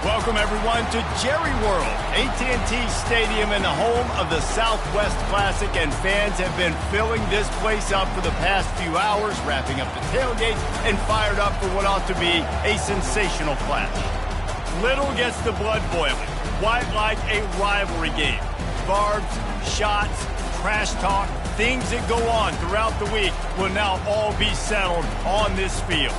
Welcome, everyone, to Jerry World, AT&T Stadium and the home of the Southwest Classic, and fans have been filling this place up for the past few hours, wrapping up the tailgates and fired up for what ought to be a sensational clash. Little gets the blood boiling, quite like a rivalry game. Barbs, shots, trash talk, things that go on throughout the week will now all be settled on this field.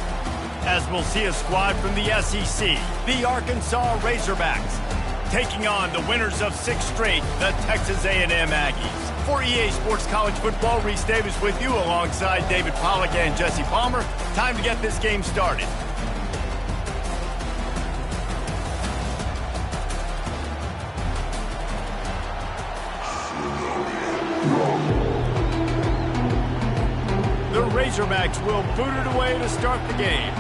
As we'll see a squad from the SEC, the Arkansas Razorbacks, taking on the winners of 6 straight, the Texas A&M Aggies. For EA Sports College Football, Reese Davis with you alongside David Pollack and Jesse Palmer. Time to get this game started. The Razorbacks will boot it away to start the game.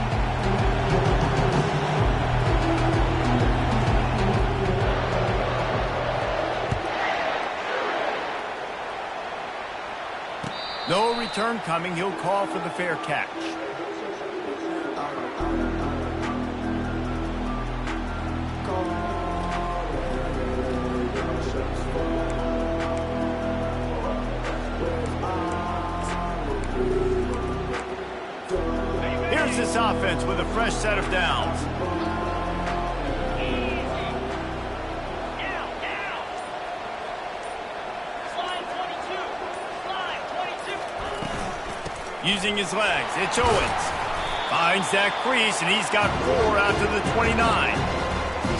No return coming. He'll call for the fair catch. Here's this offense with a fresh set of downs. Using his legs, it's Owens. Finds that crease, and he's got 4 out to the 29.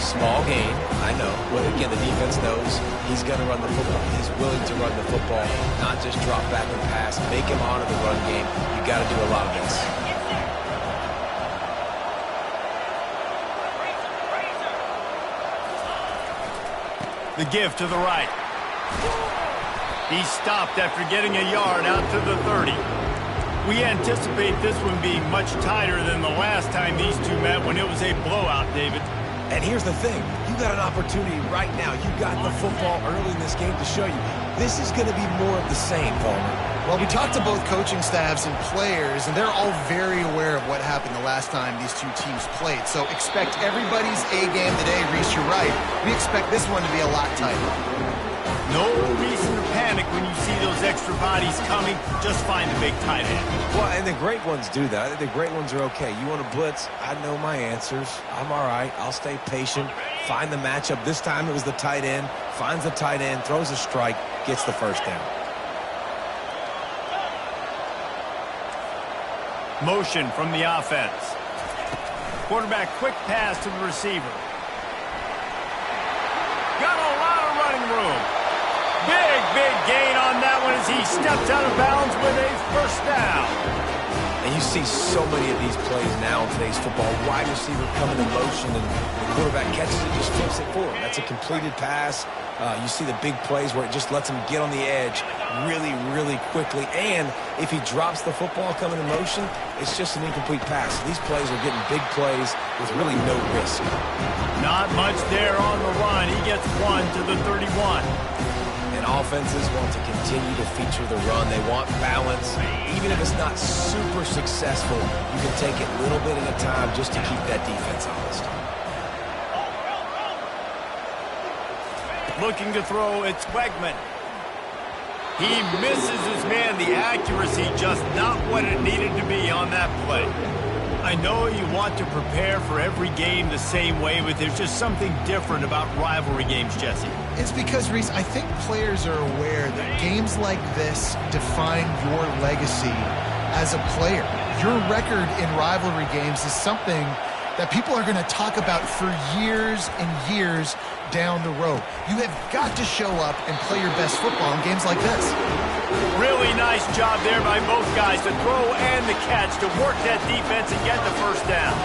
Small gain, I know. But again, the defense knows he's going to run the football. He's willing to run the football, not just drop back and pass. Make him honor the run game. You got to do a lot of this. The give to the right. He stopped after getting a yard out to the 30. We anticipate this one being much tighter than the last time these two met when it was a blowout, David. And here's the thing. You got an opportunity right now. You got the football early in this game to show you. This is going to be more of the same, Palmer. Well, we talked to both coaching staffs and players, and they're all very aware of what happened the last time these two teams played. So expect everybody's A game today. Reese, you're right. We expect this one to be a lot tighter. No reason to panic when you see those extra bodies coming. Just find the big tight end. Well, and the great ones do that. The great ones are okay. You want to blitz? I know my answers. I'm all right. I'll stay patient. Find the matchup. This time it was the tight end. Finds the tight end, throws a strike, gets the first down. Motion from the offense. Quarterback quick pass to the receiver. Got a lot of running room. Big gain on that one as he steps out of bounds with a first down. And you see so many of these plays now in today's football. Wide receiver coming in motion, and the quarterback catches it, just flips it forward. That's a completed pass. You see the big plays where it just lets him get on the edge really quickly. And if he drops the football coming in motion, it's just an incomplete pass. These plays are getting big plays with really no risk. Not much there on the run. He gets 1 to the 31. And offenses want to continue to feature the run. They want balance. Even if it's not super successful, you can take it little bit at a time just to keep that defense honest. Looking to throw, it's Wegman. He misses his man. The accuracy just not what it needed to be on that play. I know you want to prepare for every game the same way, but there's just something different about rivalry games, Jesse. It's because, Reese, I think players are aware that games like this define your legacy as a player. Your record in rivalry games is something that people are going to talk about for years and years down the road. You have got to show up and play your best football in games like this. Really nice job there by both guys, the throw and the catch, to work that defense and get the first down.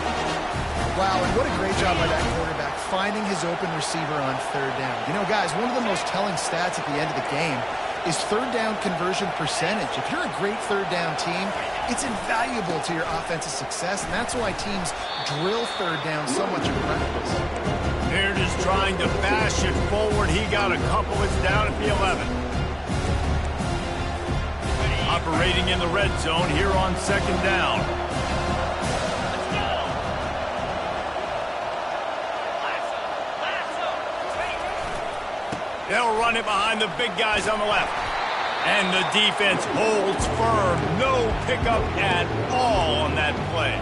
Wow, and what a great job by that quarterback, finding his open receiver on 3rd down. You know, guys, one of the most telling stats at the end of the game is 3rd down conversion percentage. If you're a great 3rd down team, it's invaluable to your offensive success, and that's why teams drill 3rd down so much in practice. Baird is trying to bash it forward. He got a couple. It's down at the 11. Operating in the red zone here on 2nd down. They'll run it behind the big guys on the left. And the defense holds firm. No pickup at all on that play.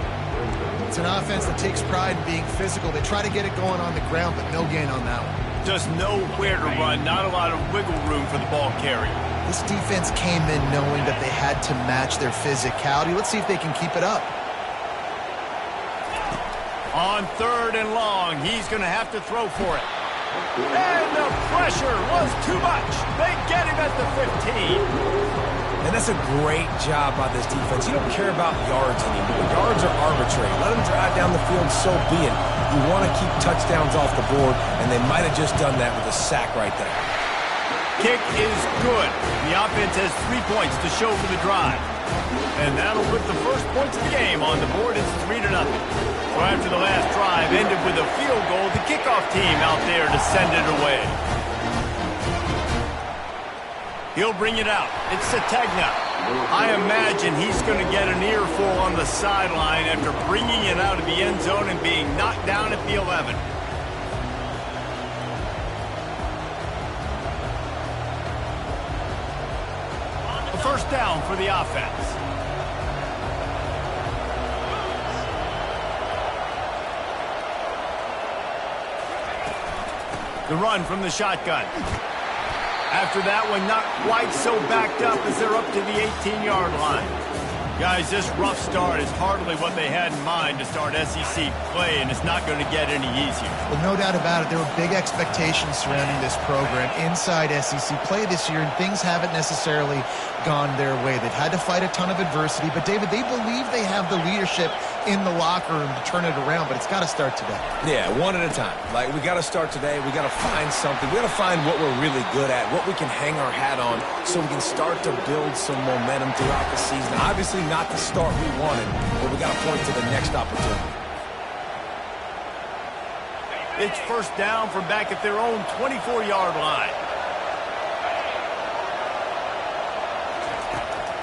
It's an offense that takes pride in being physical. They try to get it going on the ground, but no gain on that one. Just nowhere to run. Not a lot of wiggle room for the ball carrier. This defense came in knowing that they had to match their physicality. Let's see if they can keep it up. On 3rd and long, he's going to have to throw for it. And the pressure was too much. They get him at the 15. And that's a great job by this defense. You don't care about yards anymore. Yards are arbitrary. Let them drive down the field, so be it. You want to keep touchdowns off the board, and they might have just done that with a sack right there. Kick is good. The offense has 3 points to show for the drive. And that'll put the first points of the game on the board. It's 3-0. So after the last drive ended with a field goal, the kickoff team out there to send it away. He'll bring it out. It's Ncaa. I imagine he's going to get an earful on the sideline after bringing it out of the end zone and being knocked down at the 11. A first down for the offense. The run from the shotgun. After that one, not quite so backed up as they're up to the 18-yard line. Guys, this rough start is hardly what they had in mind to start SEC play, and it's not going to get any easier. Well, no doubt about it. There were big expectations surrounding this program inside SEC play this year, and things haven't necessarily gone their way. They've had to fight a ton of adversity, but, David, they believe they have the leadership in the locker room to turn it around, but it's got to start today. Yeah, one at a time. Like, we got to start today. We got to find something. We got to find what we're really good at, what we can hang our hat on, so we can start to build some momentum throughout the season. Obviously, not the start we wanted, but we got to point to the next opportunity. It's first down from back at their own 24-yard line.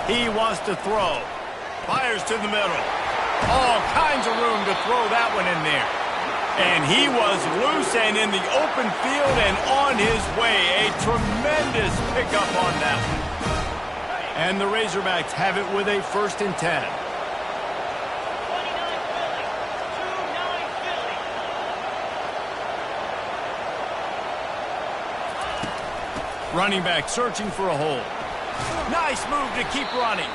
He wants to throw. Fires to the middle. All kinds of room to throw that one in there. And he was loose and in the open field and on his way. A tremendous pickup on that one. And the Razorbacks have it with a 1st and 10. Running back searching for a hole. Nice move to keep running.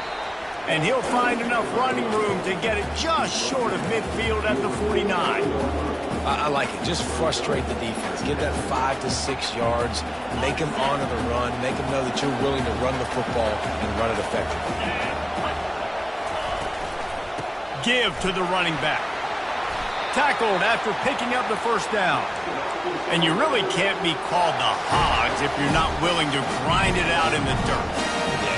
And he'll find enough running room to get it just short of midfield at the 49. I like it. Just frustrate the defense. Get that 5 to 6 yards. Make them honor the run. Make them know that you're willing to run the football and run it effectively. Give to the running back. Tackled after picking up the first down. And you really can't be called the Hogs if you're not willing to grind it out in the dirt.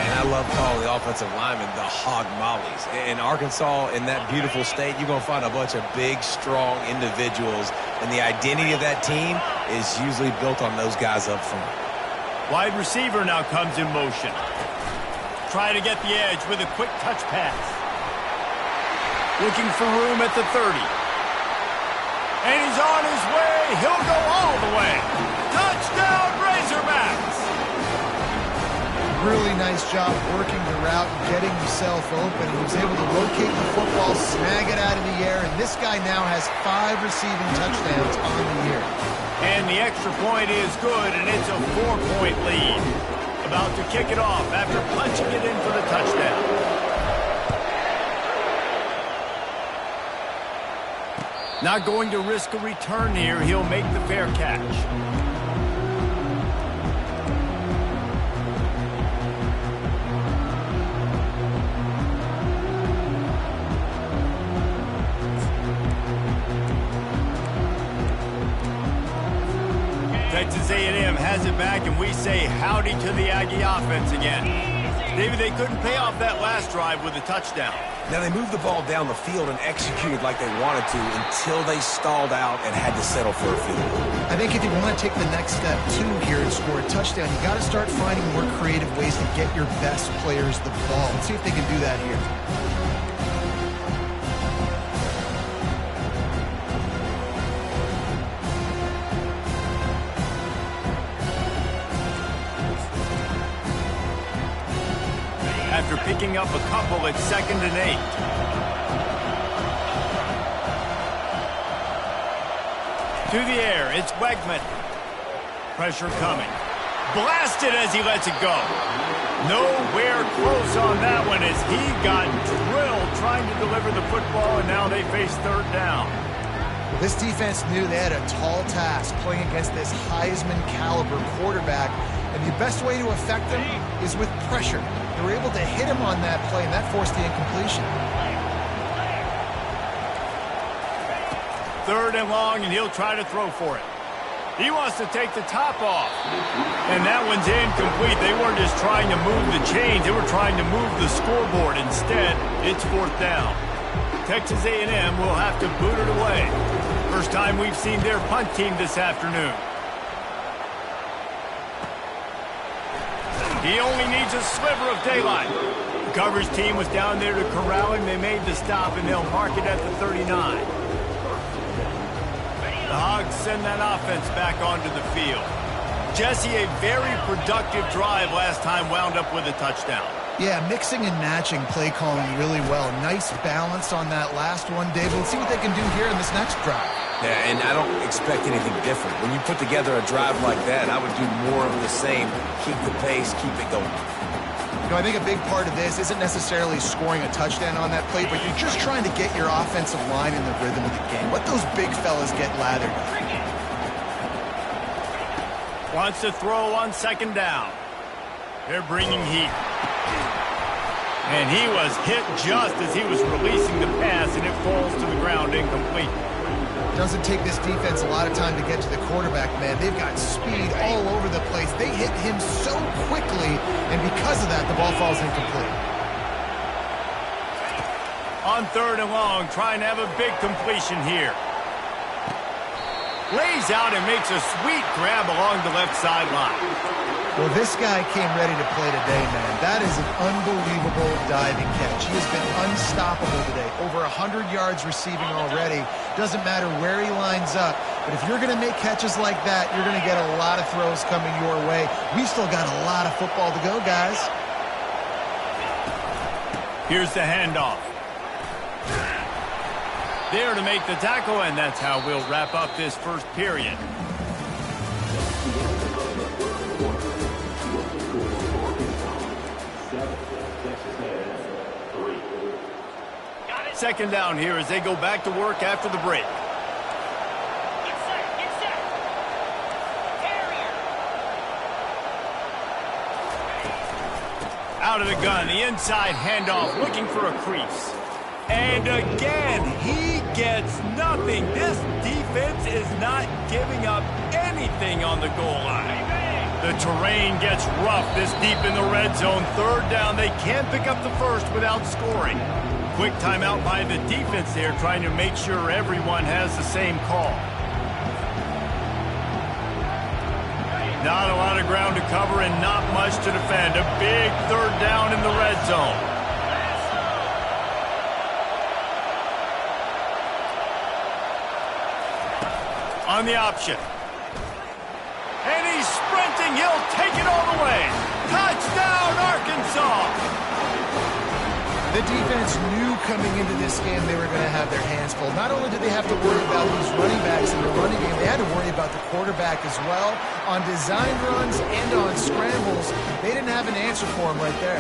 I love calling the offensive linemen the hog mollies. In Arkansas, in that beautiful state, you're going to find a bunch of big, strong individuals, and the identity of that team is usually built on those guys up front. Wide receiver now comes in motion. Try to get the edge with a quick touch pass. Looking for room at the 30. And he's on his way. He'll go all the way. Touchdown, Razorbacks! Really nice job working the route and getting himself open. He was able to locate the football, snag it out of the air, and this guy now has 5 receiving touchdowns on the year. And the extra point is good, and it's a 4-point lead. About to kick it off after punching it in for the touchdown. Not going to risk a return here. He'll make the fair catch. Texas A&M has it back, and we say howdy to the Aggie offense again. David, they couldn't pay off that last drive with a touchdown. Now, they moved the ball down the field and executed like they wanted to until they stalled out and had to settle for a field goal. I think if you want to take the next step, too, here and score a touchdown, you got to start finding more creative ways to get your best players the ball. Let's see if they can do that here. up a couple at 2nd and 8. To the air, it's Wegman. Pressure coming. Blasted as he lets it go. Nowhere close on that one as he got drilled trying to deliver the football, and now they face 3rd down. This defense knew they had a tall task playing against this Heisman caliber quarterback, and the best way to affect him is with pressure. They were able to hit him on that play, and that forced the incompletion. 3rd and long, and he'll try to throw for it. He wants to take the top off. And that one's incomplete. They weren't just trying to move the chains. They were trying to move the scoreboard. Instead, it's 4th down. Texas A&M will have to boot it away. First time we've seen their punt team this afternoon. He only needs a sliver of daylight. The coverage team was down there to corral him. They made the stop, and they'll mark it at the 39. The Hogs send that offense back onto the field. Jesse, a very productive drive last time, wound up with a touchdown. Yeah, mixing and matching play calling really well. Nice balance on that last one, David. Let's see what they can do here in this next drive. Yeah, and I don't expect anything different. When you put together a drive like that, I would do more of the same. Keep the pace, keep it going. You know, I think a big part of this isn't necessarily scoring a touchdown on that play, but you're just trying to get your offensive line in the rhythm of the game. Let those big fellas get lathered. Wants to throw on 2nd down. They're bringing heat. And he was hit just as he was releasing the pass, and it falls to the ground incomplete. Doesn't take this defense a lot of time to get to the quarterback, man. They've got speed all over the place. They hit him so quickly, and because of that, the ball falls incomplete. On 3rd and long, trying to have a big completion here. Lays out and makes a sweet grab along the left sideline. Well, this guy came ready to play today, man. That is an unbelievable diving catch. He has been unstoppable today. Over 100 yards receiving already. Doesn't matter where he lines up, but if you're going to make catches like that, you're going to get a lot of throws coming your way. We've still got a lot of football to go, guys. Here's the handoff. There to make the tackle, and that's how we'll wrap up this first period. Second down here as they go back to work after the break. Out of the gun, the inside handoff, looking for a crease. And again, he gets nothing. This defense is not giving up anything on the goal line. The terrain gets rough this deep in the red zone. 3rd down, they can't pick up the first without scoring. Quick timeout by the defense there, trying to make sure everyone has the same call. Not a lot of ground to cover and not much to defend. A big 3rd down in the red zone. On the option. And he's sprinting. He'll take it all the way. Touchdown, Arkansas! The defense knew coming into this game they were going to have their hands full. Not only did they have to worry about these running backs in the running game, they had to worry about the quarterback as well. On design runs and on scrambles, they didn't have an answer for him right there.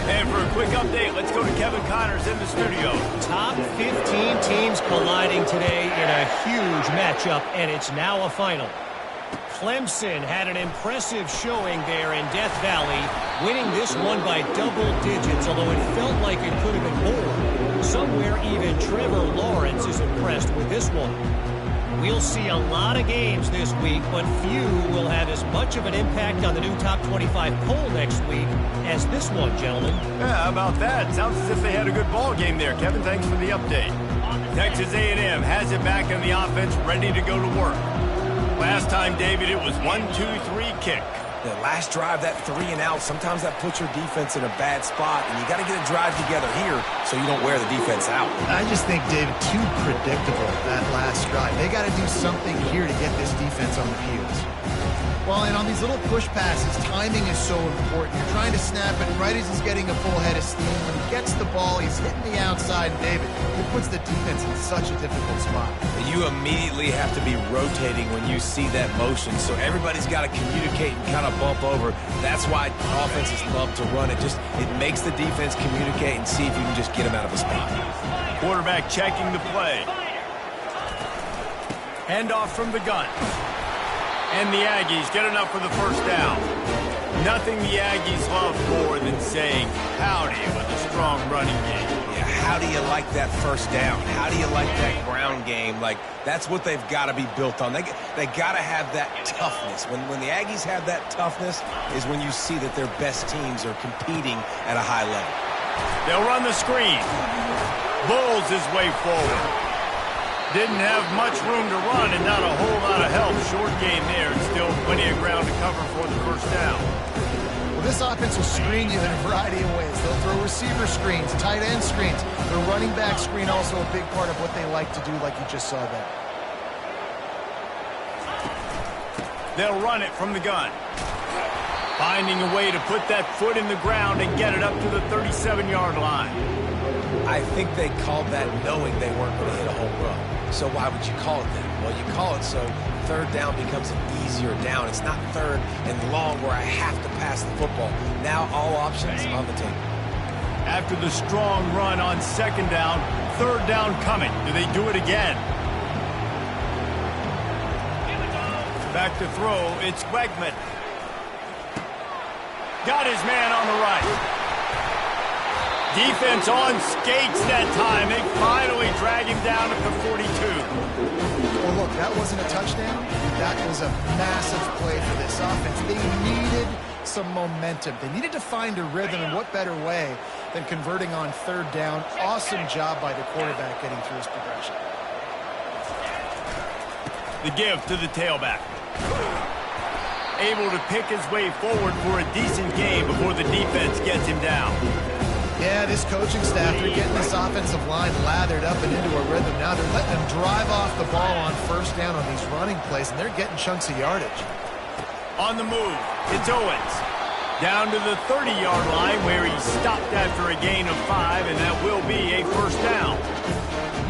And for a quick update, let's go to Kevin Connors in the studio. Top 15 teams colliding today in a huge matchup, and it's now a final. Clemson had an impressive showing there in Death Valley, winning this one by double digits, although it felt like it could have been more. Somewhere even Trevor Lawrence is impressed with this one. We'll see a lot of games this week, but few will have as much of an impact on the new top 25 poll next week as this one, gentlemen. Yeah, how about that? Sounds as if they had a good ball game there. Kevin, thanks for the update. Texas A&M has it back in the offense, ready to go to work. Last time, David, it was 1-2-3 kick. The last drive, that 3 and out, sometimes that puts your defense in a bad spot, and you got to get a drive together here so you don't wear the defense out. I just think, David, too predictable, that last drive. They got to do something here to get this defense on the heels. Well, and on these little push passes, timing is so important. You're trying to snap it right as he's getting a full head of steam. When he gets the ball, he's hitting the outside, and David, it puts the defense in such a difficult spot. You immediately have to be rotating when you see that motion, so everybody's got to communicate and kind of bump over. That's why offenses love to run it. It makes the defense communicate and see if you can just get him out of a spot. Quarterback checking the play. Handoff from the gun. And the Aggies get enough for the first down. Nothing the Aggies love more than saying howdy with a strong running game. Yeah, how do you like that first down? How do you like that ground game? Like, that's what they've got to be built on. They got to have that toughness. When the Aggies have that toughness is when you see that their best teams are competing at a high level. They'll run the screen. Bulls his way forward. Didn't have much room to run and not a whole lot of help. Short game there and still plenty of ground to cover for the first down. Well, this offense will screen you in a variety of ways. They'll throw receiver screens, tight end screens. The running back screen also a big part of what they like to do, like you just saw there. They'll run it from the gun. Finding a way to put that foot in the ground and get it up to the 37-yard line. I think they called that knowing they weren't going to hit a home run. So why would you call it that? Well, you call it so third down becomes an easier down. It's not third and long where I have to pass the football. Now all options on the table. After the strong run on second down, third down coming. Do they do it again? Back to throw, it's Wegman. Got his man on the right. Defense on skates that time. They finally drag him down at the 42. Well, look, that wasn't a touchdown. That was a massive play for this offense. They needed some momentum. They needed to find a rhythm, and what better way than converting on third down. Awesome job by the quarterback getting through his progression. The give to the tailback. Able to pick his way forward for a decent game before the defense gets him down. Yeah, this coaching staff, they're getting this offensive line lathered up and into a rhythm now. They're letting them drive off the ball on first down on these running plays, and they're getting chunks of yardage. On the move, it's Owens. Down to the 30-yard line where he stopped after a gain of 5, and that will be a first down.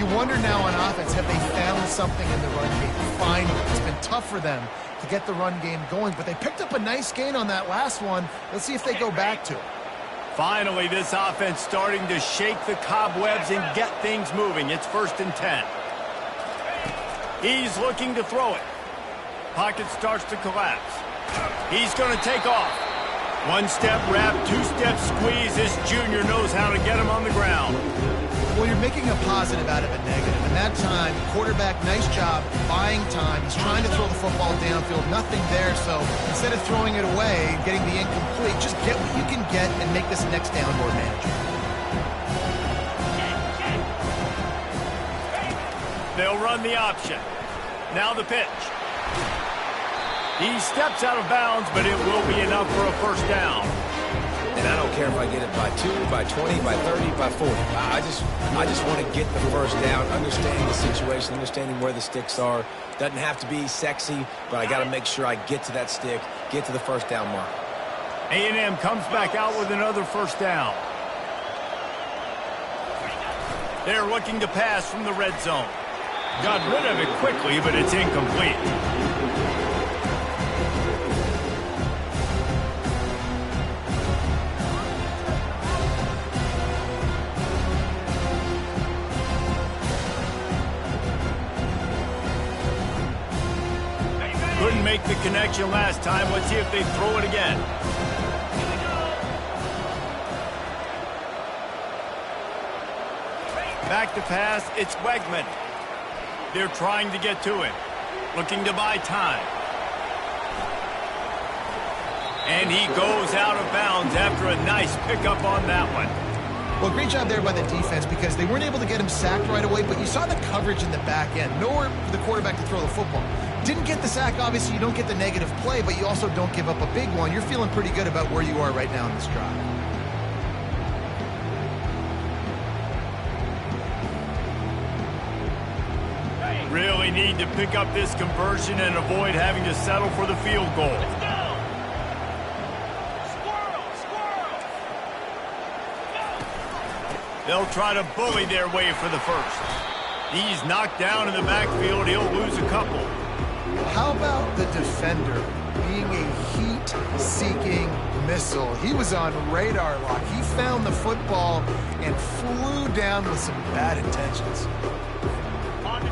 You wonder now on offense, have they found something in the run game? Finally, it's been tough for them to get the run game going, but they picked up a nice gain on that last one. Let's see if they go back to it. Finally, this offense starting to shake the cobwebs and get things moving. It's 1st and 10. He's looking to throw it. Pocket starts to collapse. He's going to take off. One-step wrap, two-step squeeze. This junior knows how to get him on the ground. Well, you're making a positive out of a negative. And that time, quarterback, nice job buying time. He's trying to throw the football downfield. Nothing there. So instead of throwing it away and getting the incomplete, just get what you can get and make this next down more manageable. They'll run the option. Now the pitch. He steps out of bounds, but it will be enough for a first down. And I don't care if I get it by 2, by 20, by 30, by 40. I just want to get the first down, understanding the situation, understanding where the sticks are. Doesn't have to be sexy, but I got to make sure I get to that stick, get to the first down mark. A&M comes back out with another first down. They're looking to pass from the red zone. Got rid of it quickly, but it's incomplete. Couldn't make the connection last time. Let's see if they throw it again. Back to pass, it's Wegman. They're trying to get to him. Looking to buy time. And he goes out of bounds after a nice pickup on that one. Well, great job there by the defense because they weren't able to get him sacked right away, but you saw the coverage in the back end. Nowhere for the quarterback to throw the football. Didn't get the sack, obviously you don't get the negative play, but you also don't give up a big one. You're feeling pretty good about where you are right now in this drive. Really really need to pick up this conversion and avoid having to settle for the field goal. They'll try to bully their way for the first. He's knocked down in the backfield. He'll lose a couple. How about the defender being a heat-seeking missile? He was on radar lock. He found the football and flew down with some bad intentions.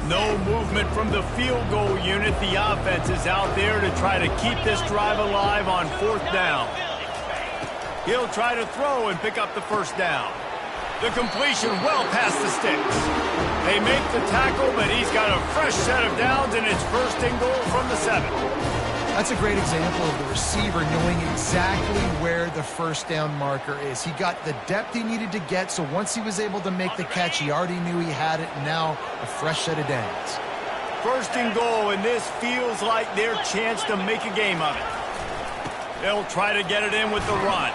No movement from the field goal unit. The offense is out there to try to keep this drive alive on 4th down. He'll try to throw and pick up the first down. The completion well past the sticks. They make the tackle, but he's got a fresh set of downs, and it's 1st and goal from the 7. That's a great example of the receiver knowing exactly where the first down marker is. He got the depth he needed to get, so once he was able to make the catch, he already knew he had it, and now a fresh set of downs. 1st and goal, and this feels like their chance to make a game of it. They'll try to get it in with the run.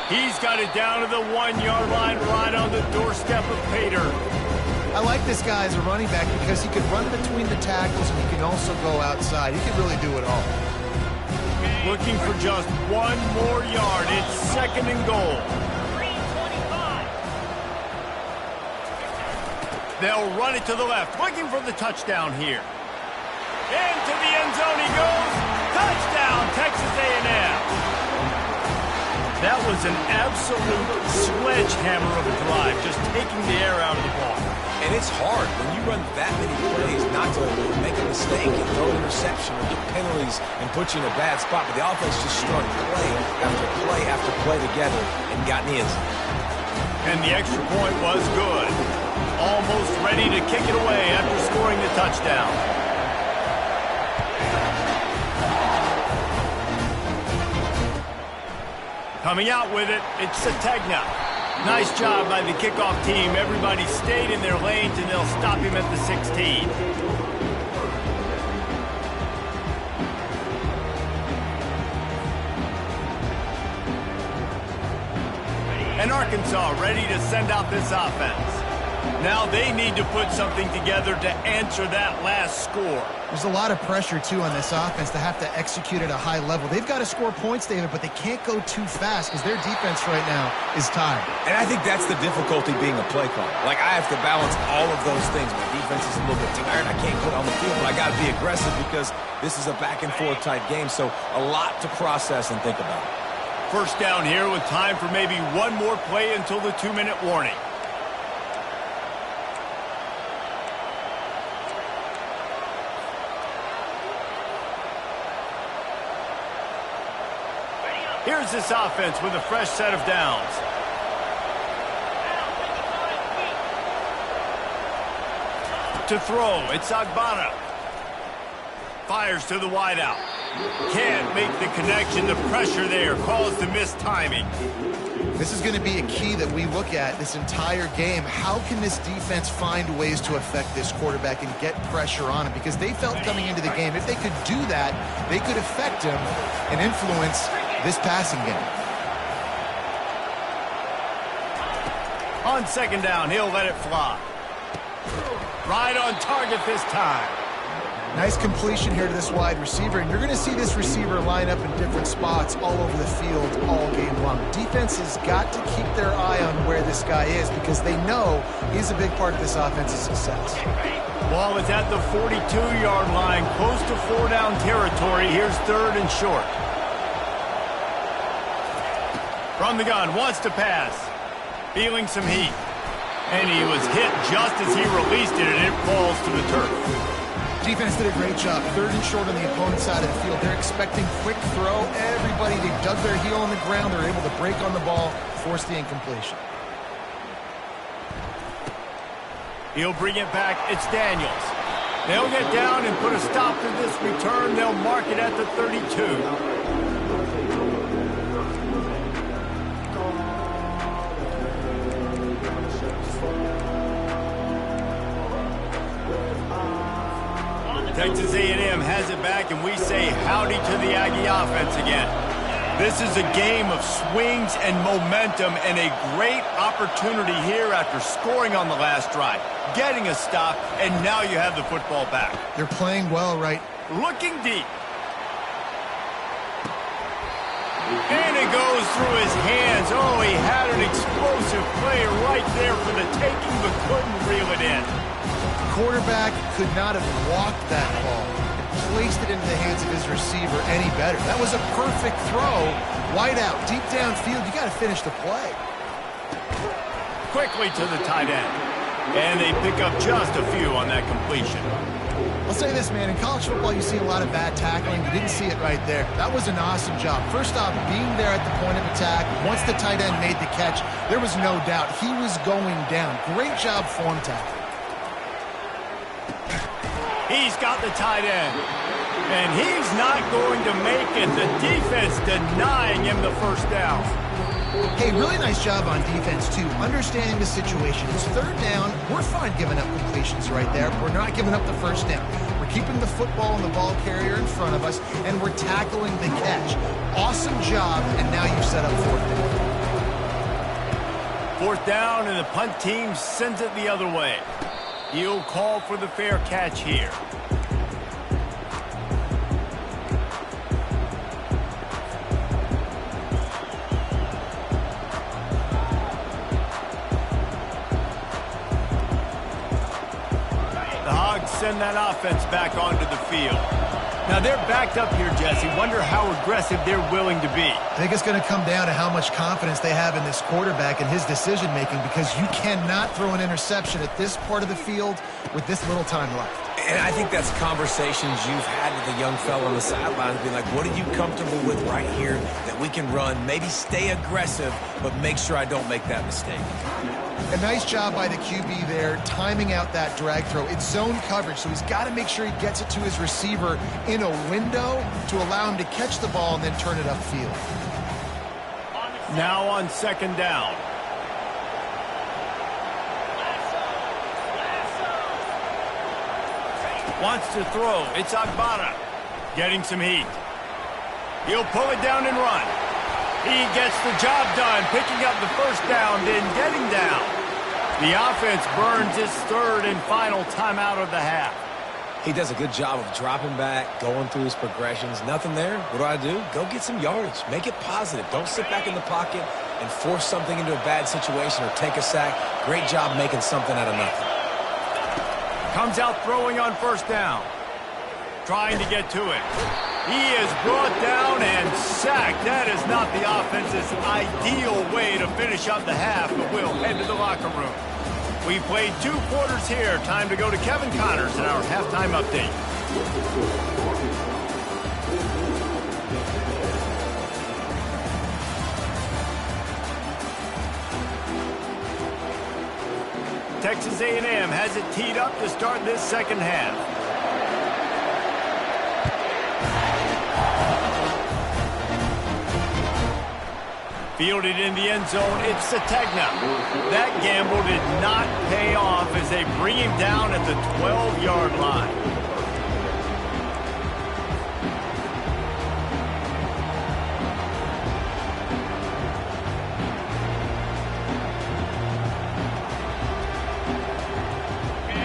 He's got it down to the 1-yard line right on the doorstep of Pater. I like this guy as a running back because he can run between the tackles and he can also go outside. He can really do it all. Looking for just 1 more yard. It's 2nd and goal. They'll run it to the left, looking for the touchdown here. Into the end zone he goes. Touchdown, Texas A&M. That was an absolute sledgehammer of a drive, just taking the air out of the ball. And it's hard when you run that many plays not to make a mistake and throw an interception or get penalties and put you in a bad spot. But the offense just strung play after play after play together and got in the end zone. And the extra point was good. Almost ready to kick it away after scoring the touchdown. Coming out with it, it's Sategna. Nice job by the kickoff team. Everybody stayed in their lanes, and they'll stop him at the 16. And Arkansas ready to send out this offense. Now they need to put something together to answer that last score. There's a lot of pressure, too, on this offense to have to execute at a high level. They've got to score points, David, but they can't go too fast because their defense right now is tired. And I think that's the difficulty being a play caller. Like, I have to balance all of those things. My defense is a little bit tired. I can't put it on the field, but I got to be aggressive because this is a back-and-forth type game, so a lot to process and think about. 1st down here with time for maybe 1 more play until the 2-minute warning. Here's this offense with a fresh set of downs. To throw, it's Agbana. Fires to the wideout. Can't make the connection. The pressure there caused the missed timing. This is going to be a key that we look at this entire game. How can this defense find ways to affect this quarterback and get pressure on him? Because they felt coming into the game, if they could do that, they could affect him and influence this passing game. On 2nd down, he'll let it fly. Right on target this time. Nice completion here to this wide receiver, and you're going to see this receiver line up in different spots all over the field all game long. Defense has got to keep their eye on where this guy is because they know he's a big part of this offense's success. Ball is at the 42-yard line, close to 4-down territory. Here's 3rd and short. From the gun, wants to pass. Feeling some heat. And he was hit just as he released it, and it falls to the turf. Defense did a great job. 3rd and short on the opponent's side of the field. They're expecting quick throw. Everybody, they dug their heel on the ground. They're able to break on the ball, force the incompletion. He'll bring it back. It's Daniels. They'll get down and put a stop to this return. They'll mark it at the 32. Texas A&M has it back, and we say howdy to the Aggie offense again. This is a game of swings and momentum, and a great opportunity here after scoring on the last drive, getting a stop, and now you have the football back. They're playing well, right? Looking deep. And it goes through his hands. Oh, he had an explosive play right there for the taking, but couldn't reel it in. Quarterback could not have walked that ball and placed it into the hands of his receiver any better. That was a perfect throw. Wide out, deep downfield. You got to finish the play. Quickly to the tight end. And they pick up just a few on that completion. I'll say this, man. In college football, you see a lot of bad tackling. You didn't see it right there. That was an awesome job. First off, being there at the point of attack. Once the tight end made the catch, there was no doubt he was going down. Great job form tackle. He's got the tight end. And he's not going to make it. The defense denying him the first down. Hey, really nice job on defense, too. Understanding the situation. It's third down. We're fine giving up completions right there. We're not giving up the first down. We're keeping the football and the ball carrier in front of us, and we're tackling the catch. Awesome job, and now you've set up fourth down. Fourth down, and the punt team sends it the other way. He'll call for the fair catch here. Send that offense back onto the field. Now they're backed up here, Jesse. Wonder how aggressive they're willing to be. I think it's going to come down to how much confidence they have in this quarterback and his decision-making, because you cannot throw an interception at this part of the field with this little time left. And I think that's conversations you've had with the young fella on the sidelines, being like, what are you comfortable with right here that we can run? Maybe stay aggressive, but make sure I don't make that mistake. A nice job by the QB there, timing out that drag throw. It's zone coverage, so he's got to make sure he gets it to his receiver in a window to allow him to catch the ball and then turn it upfield. Now on second down. Wants to throw. It's Agbara. Getting some heat. He'll pull it down and run. He gets the job done, picking up the first down, then getting down. The offense burns its third and final timeout of the half. He does a good job of dropping back, going through his progressions. Nothing there. What do? Go get some yardage. Make it positive. Don't sit back in the pocket and force something into a bad situation or take a sack. Great job making something out of nothing. Comes out throwing on first down. Trying to get to it. He is brought down and sacked. That is not the offense's ideal way to finish up the half, but we'll head to the locker room. We played 2 quarters here. Time to go to Kevin Connors in our halftime update. Texas A&M has it teed up to start this second half. Fielded in the end zone, it's Sategna. That gamble did not pay off as they bring him down at the 12-yard line.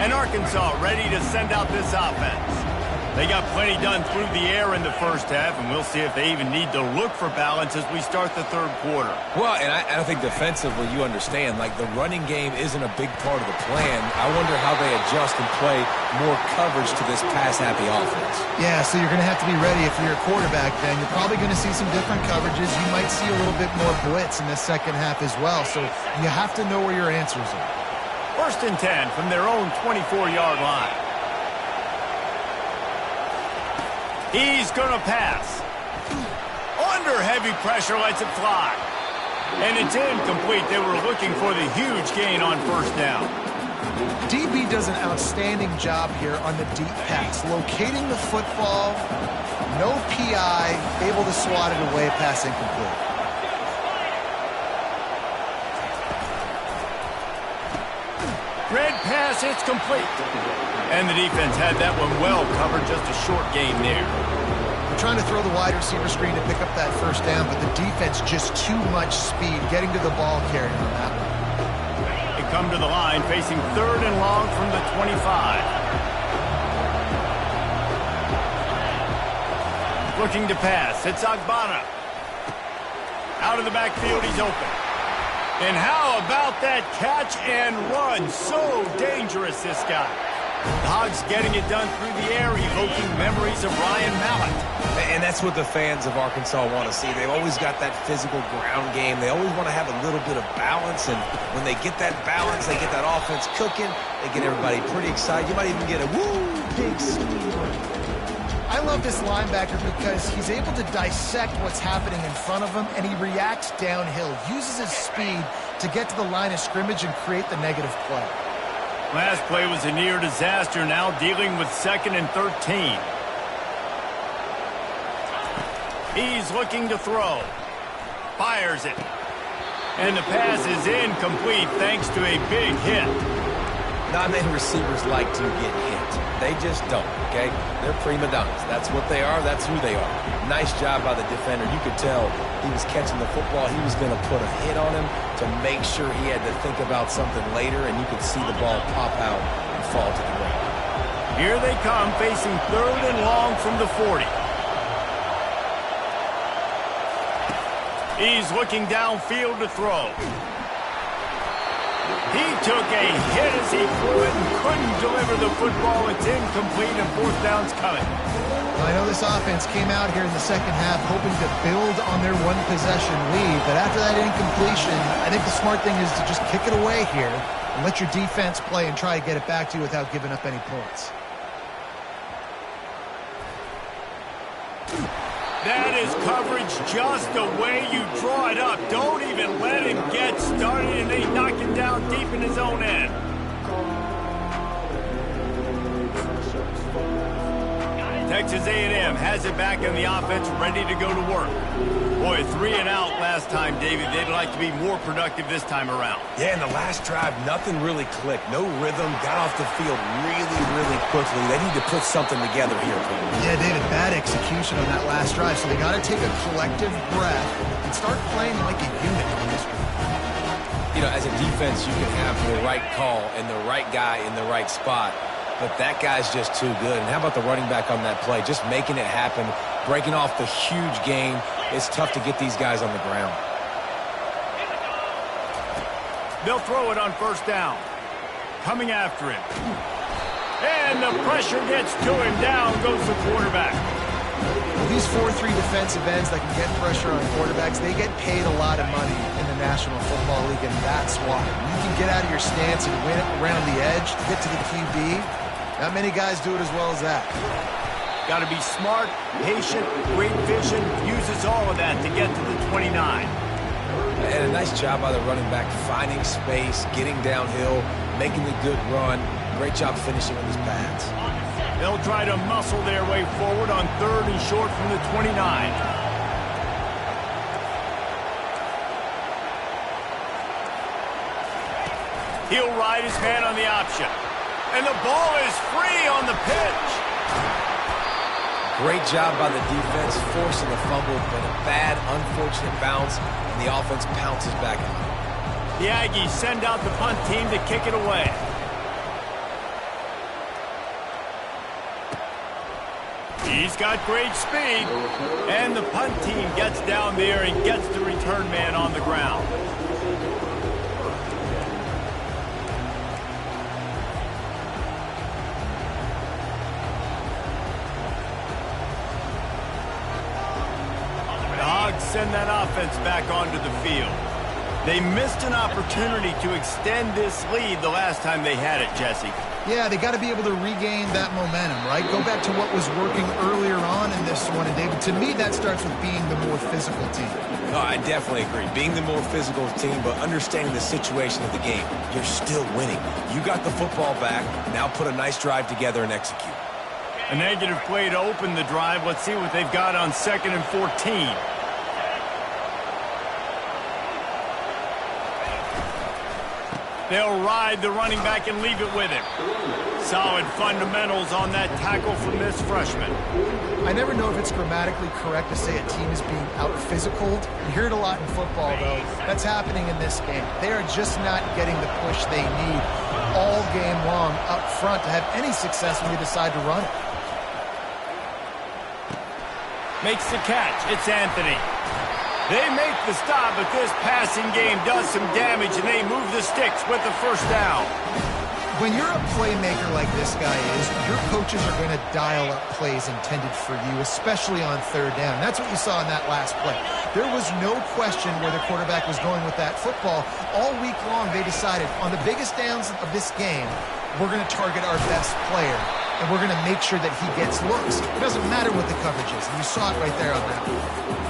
And Arkansas ready to send out this offense. They got plenty done through the air in the first half, and we'll see if they even need to look for balance as we start the third quarter. Well, and I think defensively, you understand, like the running game isn't a big part of the plan. I wonder how they adjust and play more coverage to this pass-happy offense. Yeah, so you're going to have to be ready if you're a quarterback, then. You're probably going to see some different coverages. You might see a little bit more blitz in the second half as well, so you have to know where your answers are. First and 10 from their own 24-yard line. He's going to pass. Under heavy pressure, lets it fly. And it's incomplete. They were looking for the huge gain on first down. DB does an outstanding job here on the deep pass. Locating the football, no PI, able to swat it away, pass incomplete. Red pass, it's complete. And the defense had that one well covered, just a short gain there. We're trying to throw the wide receiver screen to pick up that first down, but the defense just too much speed getting to the ball carrier on that one. They come to the line facing 3rd and long from the 25. Looking to pass. It's Agbana. Out of the backfield, he's open. And how about that catch and run? So dangerous, this guy. The Hogs getting it done through the air, evoking memories of Ryan Mallett. And that's what the fans of Arkansas want to see. They've always got that physical ground game. They always want to have a little bit of balance, and when they get that balance, they get that offense cooking, they get everybody pretty excited. You might even get a woo, big speed. I love this linebacker because he's able to dissect what's happening in front of him, and he reacts downhill, uses his speed to get to the line of scrimmage and create the negative play. Last play was a near disaster, now dealing with 2nd and 13. He's looking to throw. Fires it. And the pass is incomplete thanks to a big hit. Not many receivers like to get hit. They just don't, okay? They're prima donnas. That's what they are. That's who they are. Nice job by the defender. You could tell he was catching the football. He was going to put a hit on him to make sure he had to think about something later, and you could see the ball pop out and fall to the ground. Here they come, facing 3rd and long from the 40. He's looking downfield to throw. He took a hit as he threw it and couldn't deliver the football. It's incomplete and 4th down's coming. I know this offense came out here in the second half hoping to build on their one-possession lead, but after that incompletion, I think the smart thing is to just kick it away here and let your defense play and try to get it back to you without giving up any points. That is coverage just the way you draw it up. Don't even let him get started, and they knock him down deep in his own end. Texas A&M has it back in the offense, ready to go to work. Boy, 3 and out last time, David. They'd like to be more productive this time around. Yeah, in the last drive, nothing really clicked. No rhythm, got off the field really, really quickly. They need to put something together here. Yeah, David, bad execution on that last drive, so they got to take a collective breath and start playing like a unit on this one. You know, as a defense, you can have the right call and the right guy in the right spot, but that guy's just too good. And how about the running back on that play? Just making it happen, breaking off the huge game. It's tough to get these guys on the ground. They'll throw it on 1st down. Coming after him. And the pressure gets to him. Down goes the quarterback. Well, these 4-3 defensive ends that can get pressure on quarterbacks, they get paid a lot of money in the National Football League, and that's why. You can get out of your stance and win it around the edge to get to the QB. Not many guys do it as well as that. Got to be smart, patient, great vision, uses all of that to get to the 29. And a nice job by the running back, finding space, getting downhill, making the good run. Great job finishing with his pads. They'll try to muscle their way forward on 3rd and short from the 29. He'll ride his man on the option. And the ball is free on the pitch. Great job by the defense, forcing the fumble, but a bad, unfortunate bounce, and the offense pounces back on it. The Aggies send out the punt team to kick it away. He's got great speed, and the punt team gets down there and gets the return man on the ground. The Hogs send that offense back onto the field. They missed an opportunity to extend this lead the last time they had it, Jesse. Yeah, they got to be able to regain that momentum, right? Go back to what was working earlier on in this one. And, David, to me, that starts with being the more physical team. Oh, I definitely agree. Being the more physical team, but understanding the situation of the game. You're still winning. You got the football back. Now put a nice drive together and execute. A negative play to open the drive. Let's see what they've got on 2nd and 14. They'll ride the running back and leave it with him. Solid fundamentals on that tackle from this freshman. I never know if it's grammatically correct to say a team is being out-physicaled. You hear it a lot in football, though. That's happening in this game. They are just not getting the push they need all game long up front to have any success when they decide to run it. Makes the catch. It's Anthony. They make the stop, but this passing game does some damage, and they move the sticks with the first down. When you're a playmaker like this guy is, your coaches are going to dial up plays intended for you, especially on third down. That's what you saw in that last play. There was no question where the quarterback was going with that football. All week long, they decided on the biggest downs of this game, we're going to target our best player, and we're going to make sure that he gets looks. It doesn't matter what the coverage is, and you saw it right there on that one.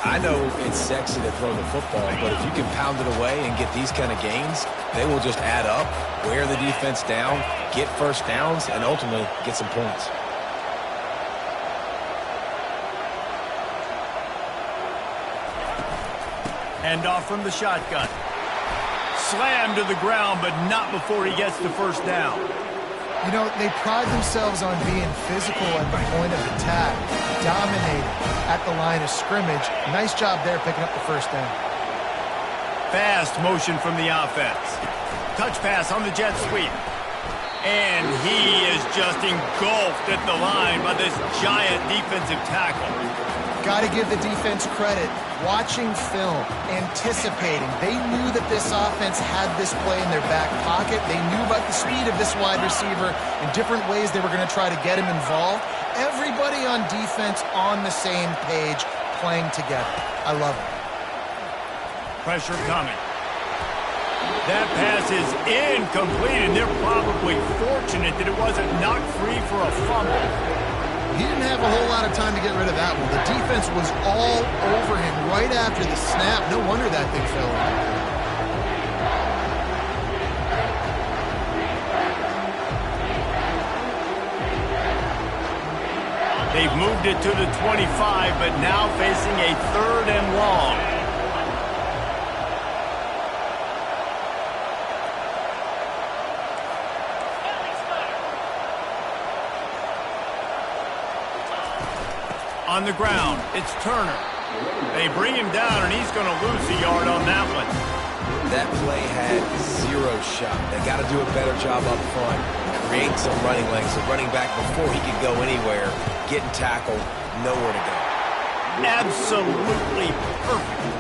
I know it's sexy to throw the football, but if you can pound it away and get these kind of gains, they will just add up, wear the defense down, get first downs, and ultimately get some points. Handoff from the shotgun. Slam to the ground, but not before he gets the first down. You know, they pride themselves on being physical at the point of attack, dominating at the line of scrimmage. Nice job there picking up the first down. Fast motion from the offense. Touch pass on the jet sweep. And he is just engulfed at the line by this giant defensive tackle. Got to give the defense credit. Watching film, anticipating. They knew that this offense had this play in their back pocket. They knew about the speed of this wide receiver in different ways they were going to try to get him involved. Everybody on defense on the same page, playing together. I love it. Pressure coming. That pass is incomplete, and they're probably fortunate that it wasn't knocked free for a fumble. He didn't have a whole lot of time to get rid of that one. The defense was all over him right after the snap. No wonder that thing fell out. They've moved it to the 25, but now facing a 3rd and long. On the ground, it's Turner. They bring him down, and he's going to lose a yard on that one. That play had 0 shot. They got to do a better job up front, create some running lanes. The running back, before he could go anywhere, getting tackled, nowhere to go. Absolutely perfect.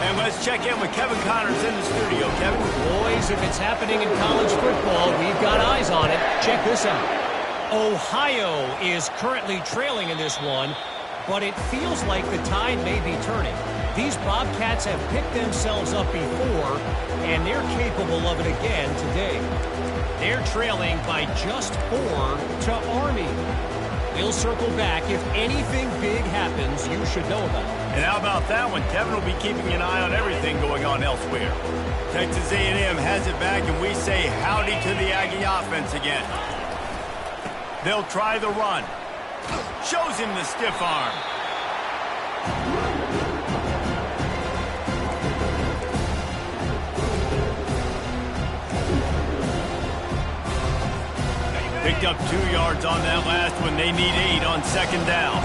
And let's check in with Kevin Connors in the studio. Kevin? Boys, if it's happening in college football, we've got eyes on it. Check this out. Ohio is currently trailing in this one, but it feels like the tide may be turning. These Bobcats have picked themselves up before, and they're capable of it again today. They're trailing by just 4 to Army. We'll circle back. If anything big happens, you should know about it. And how about that one? Kevin will be keeping an eye on everything going on elsewhere. Texas A&M has it back, and we say howdy to the Aggie offense again. They'll try the run. Shows him the stiff arm. Picked up 2 yards on that last one. They need 8 on 2nd down.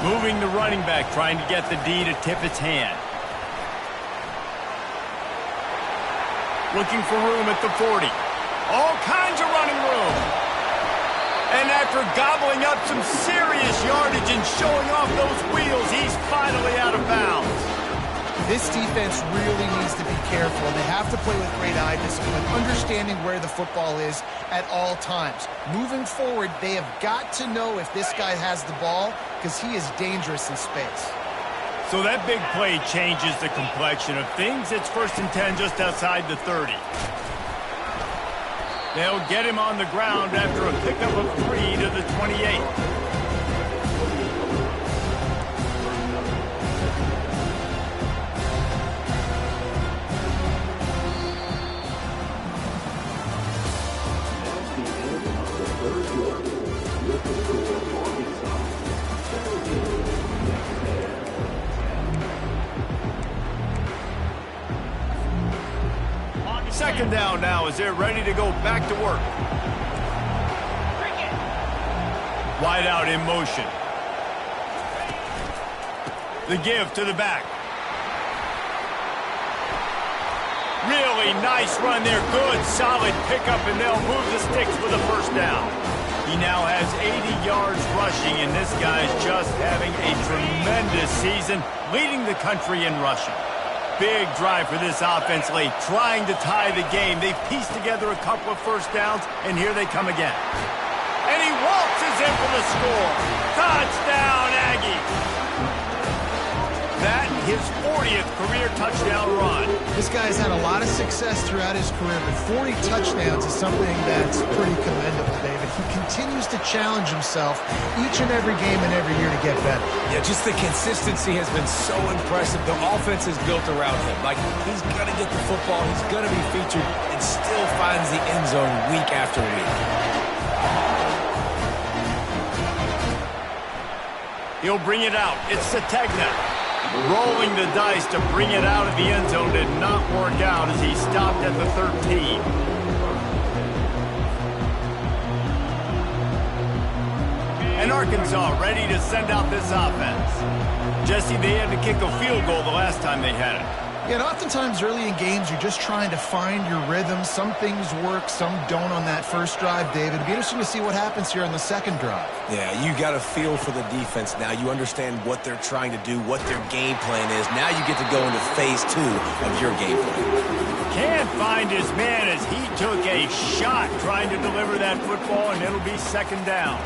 Moving the running back, trying to get the D to tip its hand. Looking for room at the 40. All kinds of running room. And after gobbling up some serious yardage and showing off those wheels, he's finally out of bounds. This defense really needs to be careful. They have to play with great eye discipline, understanding where the football is at all times. Moving forward, they have got to know if this guy has the ball, because he is dangerous in space. So that big play changes the complexion of things. It's 1st and 10 just outside the 30. They'll get him on the ground after a pickup of 3 to the 28. second down now as they're ready to go back to work. Wide out in motion. The give to the back. Really nice run there. Good, solid pickup, and they'll move the sticks with a first down. He now has 80 yards rushing, and this guy's just having a tremendous season, leading the country in rushing. Big drive for this offense late, trying to tie the game. They've pieced together a couple of first downs, and here they come again. And he waltzes in for the score. Touchdown, Aggie. That, his 40th career touchdown run. This guy's had a lot of success throughout his career, but 40 touchdowns is something that's pretty commendable, David. He continues to challenge himself each and every game and every year to get better. Yeah, just the consistency has been so impressive. The offense is built around him. Like, he's going to get the football, he's going to be featured, and still finds the end zone week after week. He'll bring it out. It's Sategna. Rolling the dice to bring it out of the end zone did not work out as he stopped at the 13. And Arkansas ready to send out this offense. Jesse, they had to kick a field goal the last time they had it. Yeah, and oftentimes early in games, you're just trying to find your rhythm. Some things work, some don't on that first drive, David. It'll be interesting to see what happens here on the second drive. Yeah, you got a feel for the defense now. You understand what they're trying to do, what their game plan is. Now you get to go into phase 2 of your game plan. Can't find his man as he took a shot trying to deliver that football, and it'll be second down.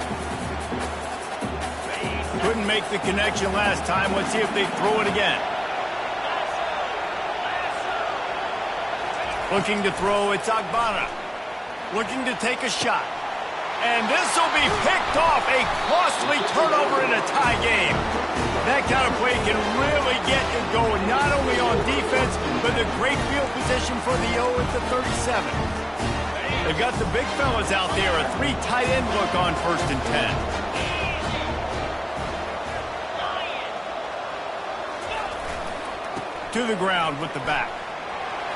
Couldn't make the connection last time. Let's see if they throw it again. Looking to throw, it's Agbana. Looking to take a shot. And this will be picked off. A costly turnover in a tie game. That kind of play can really get you going, not only on defense, but the great field position for the O at the 37. They've got the big fellas out there. A 3 tight end look on 1st and 10. To the ground with the back.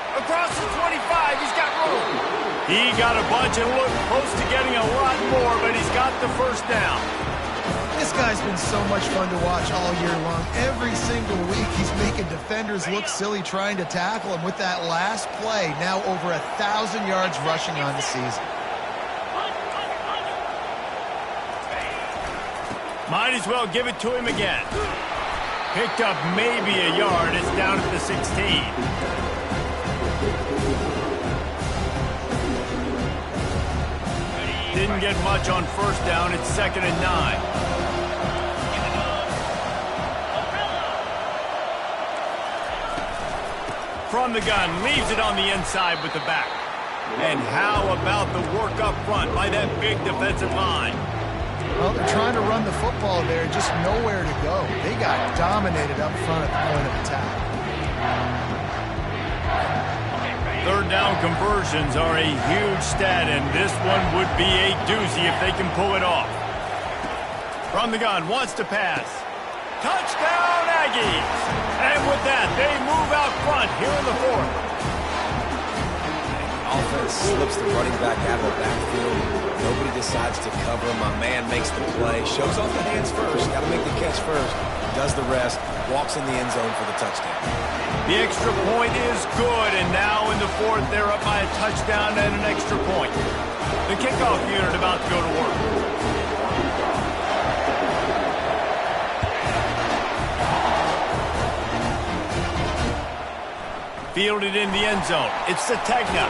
Across the 25, he's got room. He got a bunch and looked close to getting a lot more, but he's got the first down. This guy's been so much fun to watch all year long. Every single week, he's making defenders look silly trying to tackle him with that last play. Now over 1,000 yards rushing on the season. Might as well give it to him again. Picked up maybe a yard. It's down at the 16. Didn't get much on first down. It's 2nd and 9. From the gun, leaves it on the inside with the back. And how about the work up front by that big defensive line? Well, they're trying to run the football there, just nowhere to go. They got dominated up front at the point of attack. Third down conversions are a huge stat, and this one would be a doozy if they can pull it off. From the gun, wants to pass. Touchdown, Aggies! And with that, they move out front here in the 4th. Offense slips the running back out of the backfield. Nobody decides to cover him. My man makes the play. Shows off the hands first. Got to make the catch first. Does the rest. Walks in the end zone for the touchdown. The extra point is good, and now in the 4th, they're up by a touchdown and an extra point. The kickoff unit about to go to work. Fielded in the end zone. It's Sategna.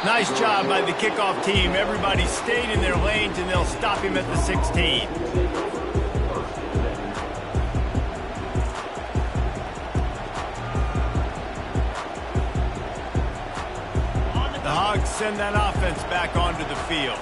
Nice job by the kickoff team. Everybody stayed in their lanes, and they'll stop him at the 16. The Hogs send that offense back onto the field.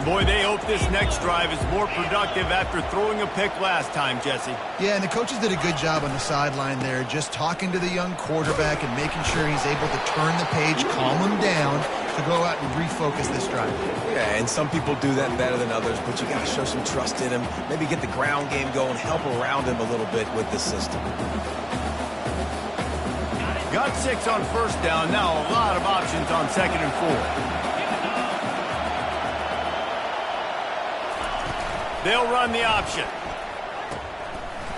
Boy, they hope this next drive is more productive after throwing a pick last time, Jesse. Yeah, and the coaches did a good job on the sideline there, just talking to the young quarterback and making sure he's able to turn the page, calm him down, to go out and refocus this drive. Yeah, and some people do that better than others, but you got to show some trust in him, maybe get the ground game going, help around him a little bit with the system. Got 6 on first down. Now a lot of options on 2nd and 4. They'll run the option.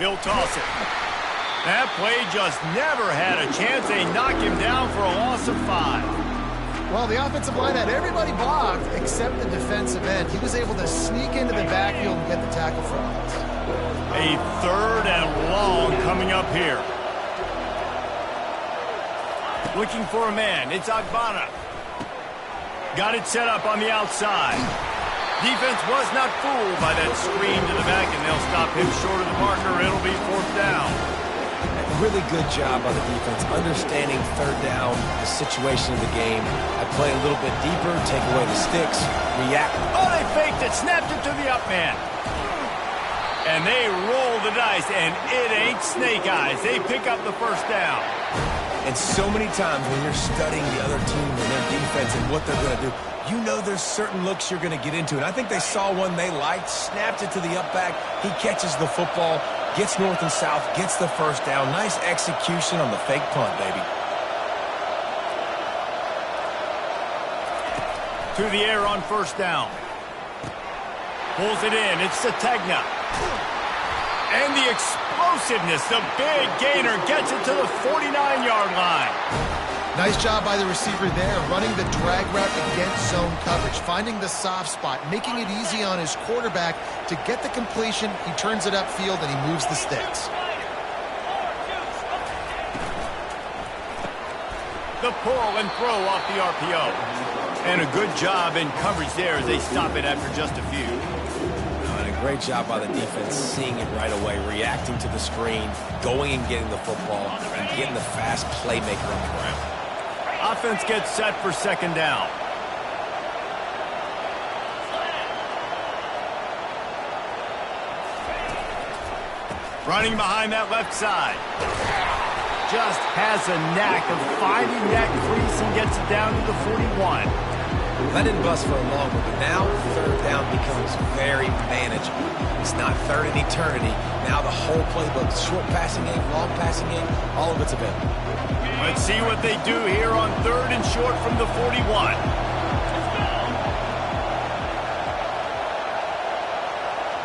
He'll toss it. That play just never had a chance. They knock him down for a loss of 5. Well, the offensive line had everybody blocked except the defensive end. He was able to sneak into the backfield and get the tackle for us. A 3rd and long coming up here. Looking for a man. It's Agbana. Got it set up on the outside. Defense was not fooled by that screen to the back, and they'll stop him short of the marker. It'll be 4th down. Really good job by the defense, understanding 3rd down, the situation of the game. I play a little bit deeper, take away the sticks, react. Oh, they faked it, snapped it to the up man. And they roll the dice, and it ain't snake eyes. They pick up the 1st down. And so many times when you're studying the other team and their defense and what they're going to do, you know there's certain looks you're going to get into. And I think they saw one they liked, snapped it to the up back. He catches the football, gets north and south, gets the 1st down. Nice execution on the fake punt, baby. To the air on 1st down. Pulls it in. It's Sategna. And the explosiveness, the big gainer gets it to the 49-yard line. Nice job by the receiver there, running the drag route against zone coverage, finding the soft spot, making it easy on his quarterback to get the completion. He turns it upfield and he moves the sticks. The pull and throw off the RPO. And a good job in coverage there as they stop it after just a few. And a great job by the defense seeing it right away, reacting to the screen, going and getting the football, and getting the fast playmaker on the ground. Offense gets set for 2nd down. Running behind that left side. Just has a knack of finding that crease and gets it down to the 41. That didn't bust for a long one, but now 3rd down becomes very manageable. It's not 3rd in eternity. Now the whole playbook, short passing game, long passing game, all of it's available. Let's see what they do here on 3rd and short from the 41.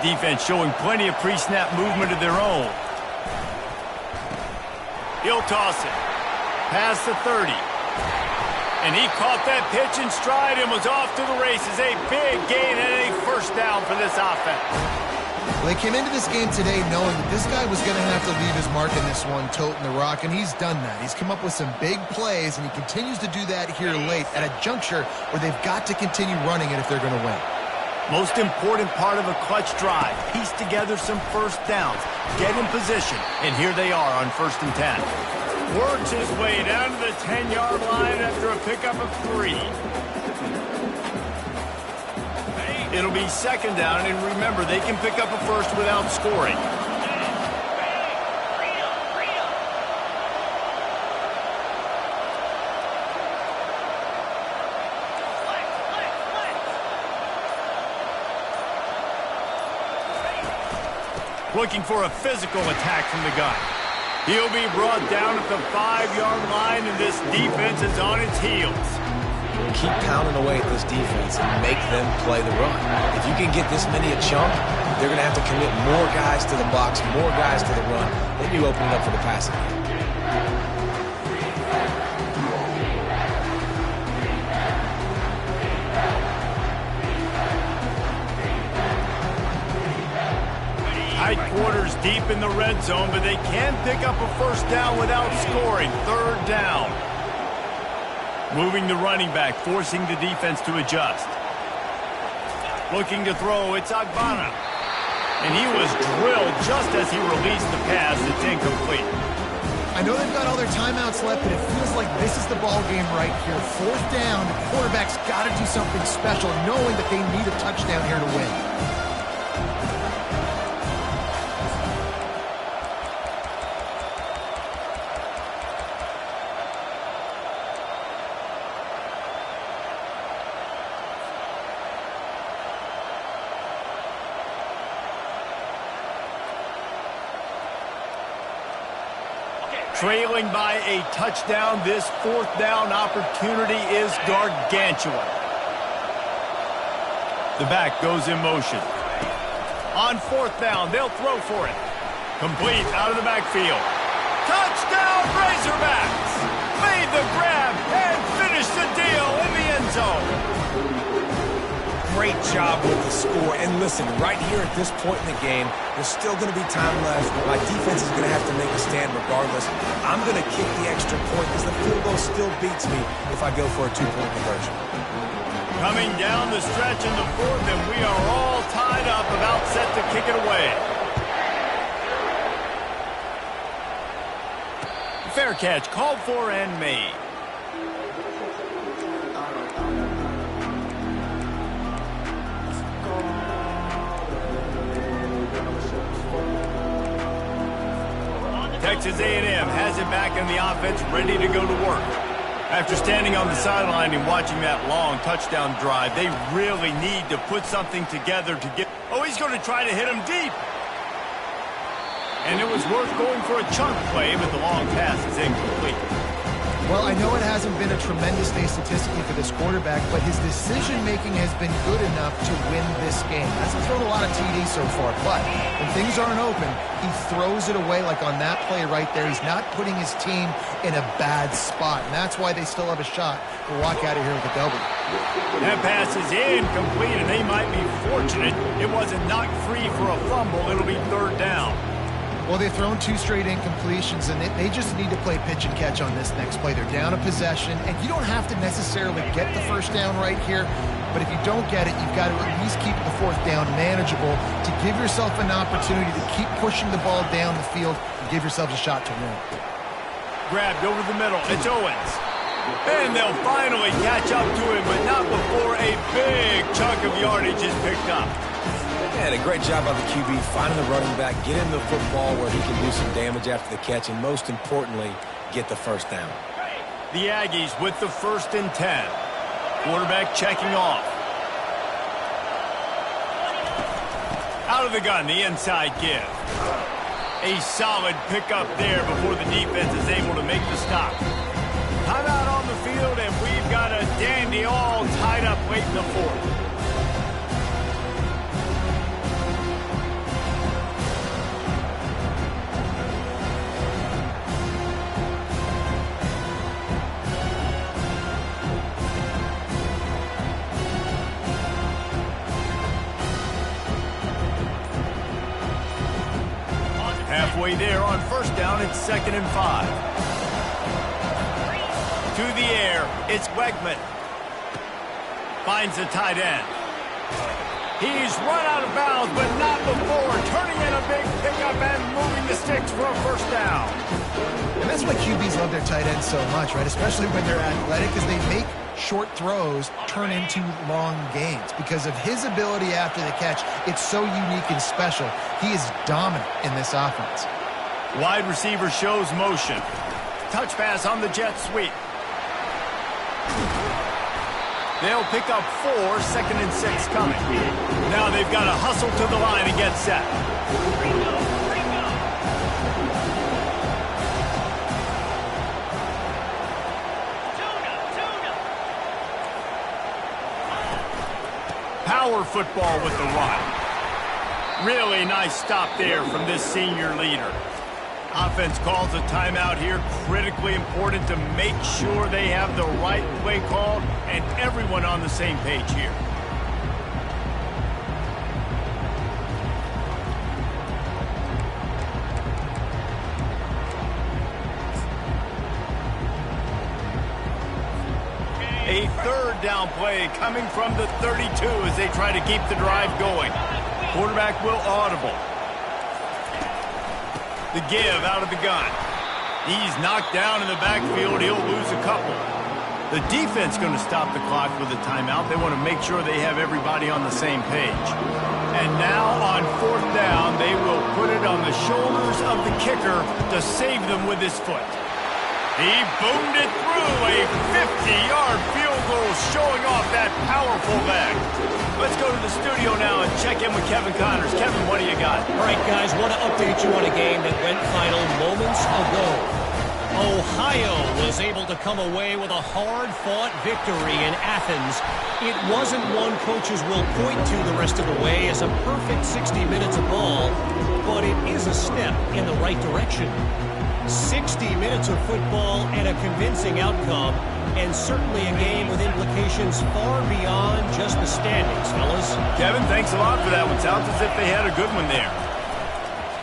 Defense showing plenty of pre-snap movement of their own. He'll toss it. Past the 30. And he caught that pitch in stride and was off to the races. A big gain and a 1st down for this offense. Well, they came into this game today knowing that this guy was going to have to leave his mark in this one, toting the rock, and he's done that. He's come up with some big plays, and he continues to do that here late at a juncture where they've got to continue running it if they're going to win. Most important part of a clutch drive. Piece together some 1st downs. Get in position, and here they are on 1st and 10. Works his way down to the 10-yard line after a pickup of 3. It'll be 2nd down, and remember, they can pick up a 1st without scoring. Looking for a physical attack from the gun. He'll be brought down at the 5-yard line, and this defense is on its heels. Keep pounding away at this defense and make them play the run. If you can get this many a chunk, they're going to have to commit more guys to the box, more guys to the run. Then you open it up for the passing game. Tight quarters deep in the red zone, but they can pick up a 1st down without scoring. 3rd down. Moving the running back, forcing the defense to adjust. Looking to throw, it's Agbana. And he was drilled just as he released the pass. It's incomplete. I know they've got all their timeouts left, but it feels like this is the ball game right here. 4th down, the quarterback's got to do something special, knowing that they need a touchdown here to win. Trailing by a touchdown, this fourth down opportunity is gargantuan. The back goes in motion. On fourth down, they'll throw for it. Complete out of the backfield. Touchdown, Razorbacks! Made the grab and finished the deal in the end zone. Great job with the score. And listen, right here at this point in the game, there's still going to be time left. My defense is going to have to make a stand regardless. I'm going to kick the extra point because the field goal still beats me if I go for a two-point conversion. Coming down the stretch in the fourth, and we are all tied up, about set to kick it away. Fair catch, called for and made. Texas A&M has it back in the offense, ready to go to work. After standing on the sideline and watching that long touchdown drive, they really need to put something together to get... Oh, he's going to try to hit him deep. And it was worth going for a chunk play, but the long pass is incomplete. Well, I know it hasn't been a tremendous day statistically for this quarterback, but his decision-making has been good enough to win this game. Hasn't thrown a lot of TDs so far, but when things aren't open, he throws it away like on that play right there. He's not putting his team in a bad spot, and that's why they still have a shot to walk out of here with a W. That pass is incomplete, and they might be fortunate it wasn't knocked free for a fumble. It'll be third down. Well, they've thrown 2 straight incompletions, and they just need to play pitch and catch on this next play. They're down a possession, and you don't have to necessarily get the first down right here, but if you don't get it, you've got to at least keep the fourth down manageable to give yourself an opportunity to keep pushing the ball down the field and give yourselves a shot to win. Grabbed over the middle. It's Owens. And they'll finally catch up to him, but not before a big chunk of yardage is picked up. And a great job by the QB finding the running back, get him the football where he can do some damage after the catch, and most importantly, get the first down. The Aggies with the 1st and 10. Quarterback checking off. Out of the gun, the inside give. A solid pickup there before the defense is able to make the stop. Timeout on the field, and we've got a dandy all tied up late in the fourth. Halfway there on first down, it's 2nd and 5. To the air, it's Wegman. Finds the tight end. He's run out of bounds, but not before turning in a big pickup and moving the sticks for a first down. And that's why QBs love their tight ends so much, right? Especially when they're athletic, because they make short throws turn into long gains. Because of his ability after the catch, it's so unique and special. He is dominant in this offense. Wide receiver shows motion. Touch pass on the jet sweep. They'll pick up 4, 2nd and 6 coming. Now they've got to hustle to the line and get set. Power football with the run. Really nice stop there from this senior leader. Offense calls a timeout here. Critically important to make sure they have the right play called and everyone on the same page here. A 3rd down play coming from the 32 as they try to keep the drive going. Quarterback will audible. The give out of the gun. He's knocked down in the backfield. He'll lose a couple. The defense going to stop the clock with a timeout. They want to make sure they have everybody on the same page. And now on 4th down, they will put it on the shoulders of the kicker to save them with his foot. He boomed it through a 50-yard field goal, showing off that powerful leg. Let's go to the studio now and check in with Kevin Connors. Kevin, what do you got? All right, guys, want to update you on a game that went final moments ago. Ohio was able to come away with a hard-fought victory in Athens. It wasn't one coaches will point to the rest of the way as a perfect 60 minutes of ball, but it is a step in the right direction. 60 minutes of football and a convincing outcome, and certainly a game with implications far beyond just the standings, fellas. Kevin, thanks a lot for that one. Sounds as if they had a good one there.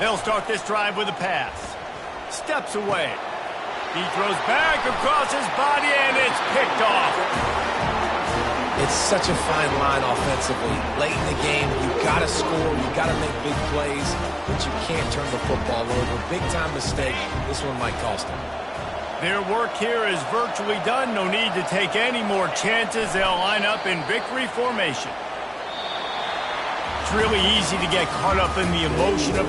They'll start this drive with a pass. Steps away. He throws back across his body, and it's picked off. It's such a fine line offensively. Late in the game, you've got to score, you've got to make big plays, but you can't turn the football over. Big-time mistake. This one might cost them. Their work here is virtually done. No need to take any more chances. They'll line up in victory formation. It's really easy to get caught up in the emotion of